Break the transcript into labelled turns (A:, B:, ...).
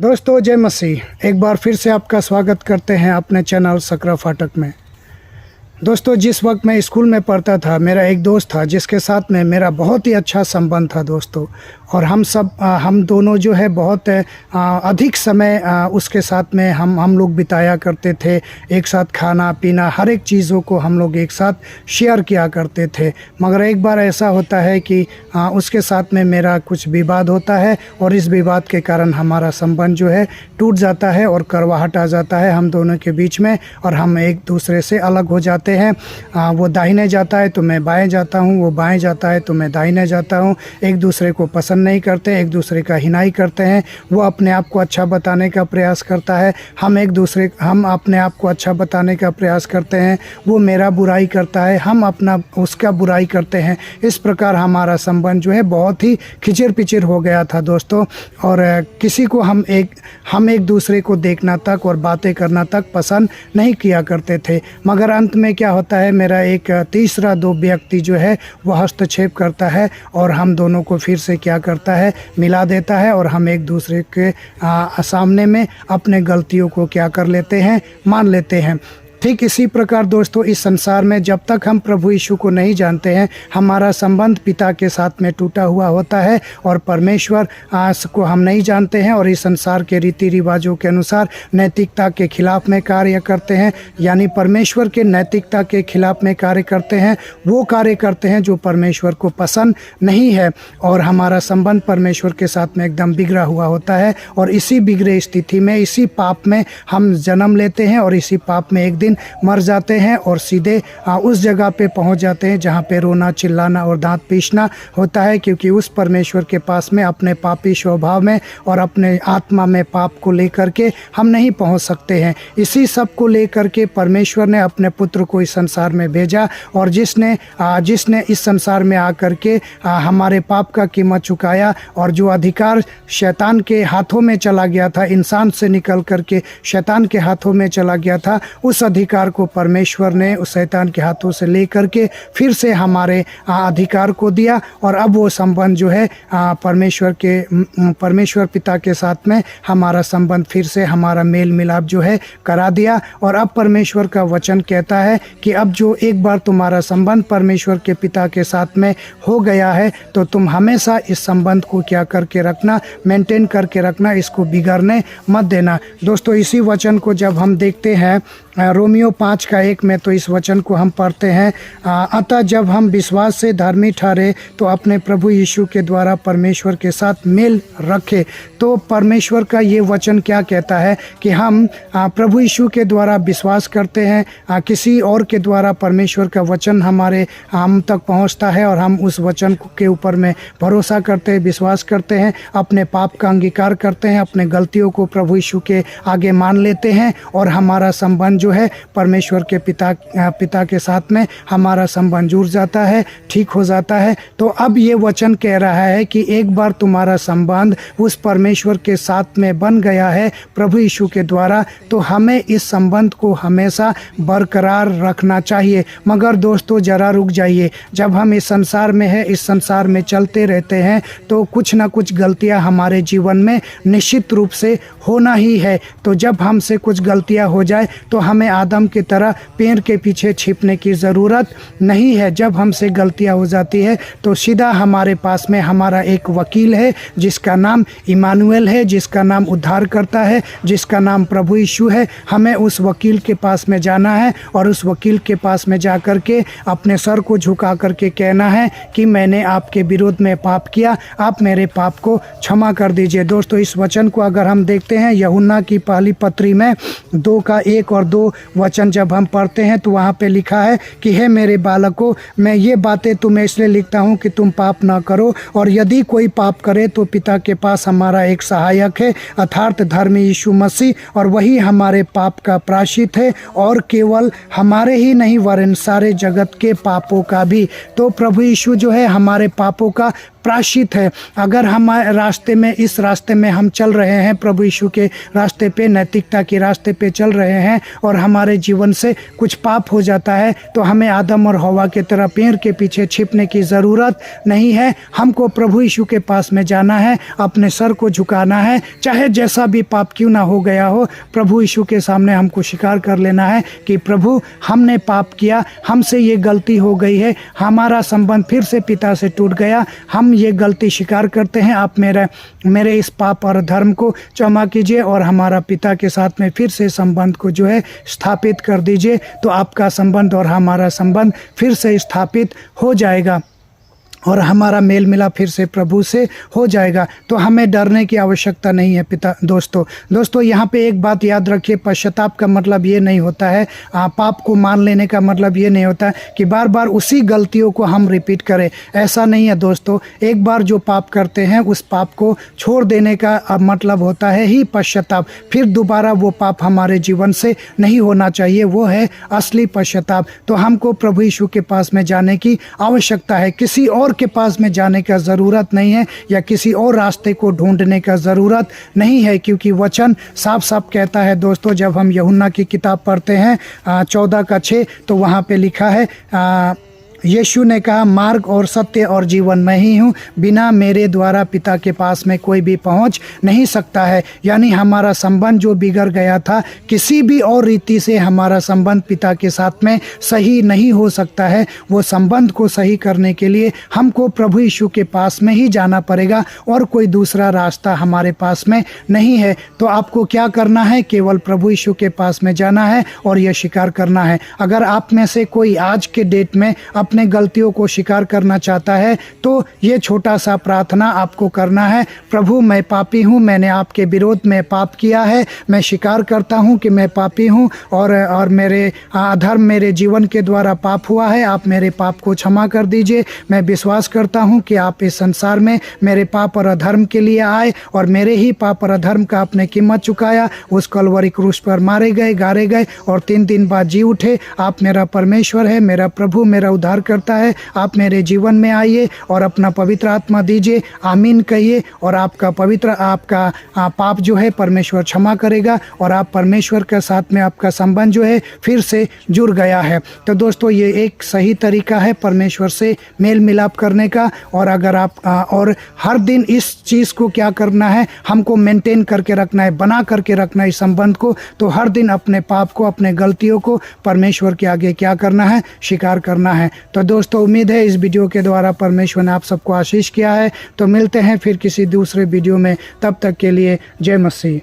A: दोस्तों जय मसीह। एक बार फिर से आपका स्वागत करते हैं अपने चैनल सकरा फाटक में। दोस्तों जिस वक्त मैं स्कूल में पढ़ता था, मेरा एक दोस्त था जिसके साथ में मेरा बहुत ही अच्छा संबंध था दोस्तों। और हम दोनों जो है बहुत अधिक समय उसके साथ में हम लोग बिताया करते थे। एक साथ खाना पीना हर एक चीज़ों को हम लोग एक साथ शेयर किया करते थे। मगर एक बार ऐसा होता है कि उसके साथ में मेरा कुछ विवाद होता है और इस विवाद के कारण हमारा संबंध जो है टूट जाता है और कड़वाहट आ जाता है हम दोनों के बीच में, और हम एक दूसरे से अलग हो जाते हैं। वो दाहिने जाता है तो मैं बाएं जाता हूँ, वो बाएं जाता है तो मैं दाहिने जाता हूँ। एक दूसरे को पसंद नहीं करते, एक दूसरे का हिनाई करते हैं। वो अपने आप को अच्छा बताने का प्रयास करता है, हम अपने आप को अच्छा बताने का प्रयास करते हैं। वो मेरा बुराई करता है, हम उसका बुराई करते हैं। इस प्रकार हमारा संबंध जो है बहुत ही खिचर पिचर हो गया था दोस्तों। और किसी को हम एक दूसरे को देखना तक और बातें करना तक पसंद नहीं किया करते थे। मगर अंत में क्या होता है, मेरा एक तीसरा दो व्यक्ति जो है वो हस्तक्षेप करता है और हम दोनों को फिर से क्या करता है, मिला देता है। और हम एक दूसरे के सामने में अपने गलतियों को क्या कर लेते हैं, मान लेते हैं। ठीक इसी प्रकार दोस्तों इस संसार में जब तक हम प्रभु यीशु को नहीं जानते हैं, हमारा संबंध पिता के साथ में टूटा हुआ होता है और परमेश्वर को हम नहीं जानते हैं और इस संसार के रीति रिवाजों के अनुसार नैतिकता के खिलाफ में कार्य करते हैं। यानी परमेश्वर के नैतिकता के खिलाफ में कार्य करते हैं, वो कार्य करते हैं जो परमेश्वर को पसंद नहीं है। और हमारा संबंध परमेश्वर के साथ में एकदम बिगड़ा हुआ होता है और इसी बिगड़े स्थिति में, इसी पाप में हम जन्म लेते हैं और इसी पाप में एक दिन मर जाते हैं और सीधे उस जगह पे पहुंच जाते हैं जहां पे रोना चिल्लाना और दांत पीसना होता है। क्योंकि उस परमेश्वर के पास में अपने पापी स्वभाव में और अपने आत्मा में पाप को लेकर के हम नहीं पहुंच सकते हैं। इसी सब को लेकर के परमेश्वर ने अपने पुत्र को इस संसार में भेजा और जिसने इस संसार में आकर के हमारे पाप का कीमत चुकाया। और जो अधिकार शैतान के हाथों में चला गया था, इंसान से निकल करके शैतान के हाथों में चला गया था, उस अधिकार को परमेश्वर ने उस शैतान के हाथों से लेकर के फिर से हमारे अधिकार को दिया। और अब वो संबंध जो है परमेश्वर पिता के साथ में हमारा संबंध फिर से, हमारा मेल मिलाप जो है करा दिया। और अब परमेश्वर का वचन कहता है कि अब जो एक बार तुम्हारा संबंध परमेश्वर के पिता के साथ में हो गया है तो तुम हमेशा इस संबंध को क्या करके रखना, मेंटेन करके रखना, इसको बिगड़ने मत देना। दोस्तों इसी वचन को जब हम देखते हैं रोमियो 5:1 में, तो इस वचन को हम पढ़ते हैं, अतः जब हम विश्वास से धर्मी ठहरे तो अपने प्रभु यीशु के द्वारा परमेश्वर के साथ मेल रखे। तो परमेश्वर का ये वचन क्या कहता है कि हम प्रभु यीशु के द्वारा विश्वास करते हैं, किसी और के द्वारा परमेश्वर का वचन हम तक पहुंचता है और हम उस वचन के ऊपर में भरोसा करते हैं, विश्वास करते हैं, अपने पाप का अंगीकार करते हैं, अपने गलतियों को प्रभु यीशु के आगे मान लेते हैं और हमारा संबंध जो है परमेश्वर के पिता के साथ में हमारा संबंध जुड़ जाता है, ठीक हो जाता है। तो अब ये वचन कह रहा है कि एक बार तुम्हारा संबंध उस परमेश्वर के साथ में बन गया है प्रभु यीशु के द्वारा, तो हमें इस संबंध को हमेशा बरकरार रखना चाहिए। मगर दोस्तों जरा रुक जाइए, जब हम इस संसार में हैं, इस संसार में चलते रहते हैं, तो कुछ ना कुछ गलतियां हमारे जीवन में निश्चित रूप से होना ही है। तो जब हमसे कुछ गलतियां हो जाए तो हमें आदम की तरह पेड़ के पीछे छिपने की ज़रूरत नहीं है। जब हमसे गलतियां हो जाती है तो सीधा हमारे पास में हमारा एक वकील है जिसका नाम इमानुएल है, जिसका नाम उद्धार करता है, जिसका नाम प्रभु यीशु है। हमें उस वकील के पास में जाना है और उस वकील के पास में जा कर के अपने सर को झुका करके कहना है कि मैंने आपके विरोध में पाप किया, आप मेरे पाप को क्षमा कर दीजिए। दोस्तों इस वचन को अगर हम देखते हैं यूहन्ना की पहली पत्री में 2:1 और 2 वचन जब हम पढ़ते हैं तो वहाँ पे लिखा है कि हे मेरे बालकों, मैं ये बातें तुम्हें इसलिए लिखता हूँ कि तुम पाप ना करो, और यदि कोई पाप करे तो पिता के पास हमारा एक सहायक है अर्थात धर्मी यीशु मसीह, और वही हमारे पाप का प्रायश्चित है, और केवल हमारे ही नहीं वरन सारे जगत के पापों का भी। तो प्रभु यीशु जो है हमारे पापों का प्रायश्चित है। अगर हम रास्ते में, इस रास्ते में हम चल रहे हैं, प्रभु यीशु के रास्ते पे, नैतिकता के रास्ते पे चल रहे हैं और हमारे जीवन से कुछ पाप हो जाता है, तो हमें आदम और हवा की तरह पेड़ के पीछे छिपने की ज़रूरत नहीं है। हमको प्रभु यीशु के पास में जाना है, अपने सर को झुकाना है, चाहे जैसा भी पाप क्यों ना हो गया हो, प्रभु यीशु के सामने हमको स्वीकार कर लेना है कि प्रभु, हमने पाप किया, हमसे ये गलती हो गई है, हमारा संबंध फिर से पिता से टूट गया, हम ये गलती स्वीकार करते हैं, आप मेरे इस पाप और धर्म को क्षमा कीजिए और हमारा पिता के साथ में फिर से संबंध को जो है स्थापित कर दीजिए। तो आपका संबंध और हमारा संबंध फिर से स्थापित हो जाएगा और हमारा मेल मिलाप फिर से प्रभु से हो जाएगा। तो हमें डरने की आवश्यकता नहीं है दोस्तों यहाँ पे एक बात याद रखिए, पश्चाताप का मतलब ये नहीं होता है, पाप को मान लेने का मतलब ये नहीं होता है कि बार बार उसी गलतियों को हम रिपीट करें। ऐसा नहीं है दोस्तों। एक बार जो पाप करते हैं उस पाप को छोड़ देने का मतलब होता है ही पश्चाताप। फिर दोबारा वो पाप हमारे जीवन से नहीं होना चाहिए, वो है असली पश्चाताप। तो हमको प्रभु यीशु के पास में जाने की आवश्यकता है, किसी और के पास में जाने का ज़रूरत नहीं है या किसी और रास्ते को ढूंढने का ज़रूरत नहीं है, क्योंकि वचन साफ साफ कहता है दोस्तों, जब हम यूहन्ना की किताब पढ़ते हैं 14:6, तो वहाँ पे लिखा है, यीशु ने कहा, मार्ग और सत्य और जीवन मैं ही हूँ, बिना मेरे द्वारा पिता के पास में कोई भी पहुँच नहीं सकता है। यानी हमारा संबंध जो बिगड़ गया था, किसी भी और रीति से हमारा संबंध पिता के साथ में सही नहीं हो सकता है। वो संबंध को सही करने के लिए हमको प्रभु यीशु के पास में ही जाना पड़ेगा और कोई दूसरा रास्ता हमारे पास में नहीं है। तो आपको क्या करना है? केवल प्रभु यीशु के पास में जाना है और यह स्वीकार करना है। अगर आप में से कोई आज के डेट में अपने गलतियों को स्वीकार करना चाहता है, तो ये छोटा सा प्रार्थना आपको करना है। प्रभु, मैं पापी हूँ, मैंने आपके विरोध में पाप किया है, मैं स्वीकार करता हूँ कि मैं पापी हूँ और मेरे अधर्म मेरे जीवन के द्वारा पाप हुआ है, आप मेरे पाप को क्षमा कर दीजिए। मैं विश्वास करता हूँ कि आप इस संसार में मेरे पाप और अधर्म के लिए आए और मेरे ही पाप और अधर्म का आपने कीमत चुकाया, उस कलवरी क्रूस पर मारे गए, गाड़े गए और 3 दिन बाद जी उठे। आप मेरा परमेश्वर है, मेरा प्रभु, मेरा उद्धार करता है। आप मेरे जीवन में आइए और अपना पवित्र आत्मा दीजिए, आमीन कहिए और आपका पाप जो है परमेश्वर क्षमा करेगा और आप परमेश्वर के साथ में आपका संबंध जो है फिर से जुड़ गया है। तो दोस्तों, ये एक सही तरीका है परमेश्वर से मेल मिलाप करने का। और अगर आप और हर दिन इस चीज़ को क्या करना है, हमको मेंटेन करके रखना है, बना करके रखना है इस संबंध को। तो हर दिन अपने पाप को, अपने गलतियों को परमेश्वर के आगे क्या करना है, स्वीकार करना है। तो दोस्तों, उम्मीद है इस वीडियो के द्वारा परमेश्वर ने आप सबको आशीष किया है। तो मिलते हैं फिर किसी दूसरे वीडियो में, तब तक के लिए जय मसीह।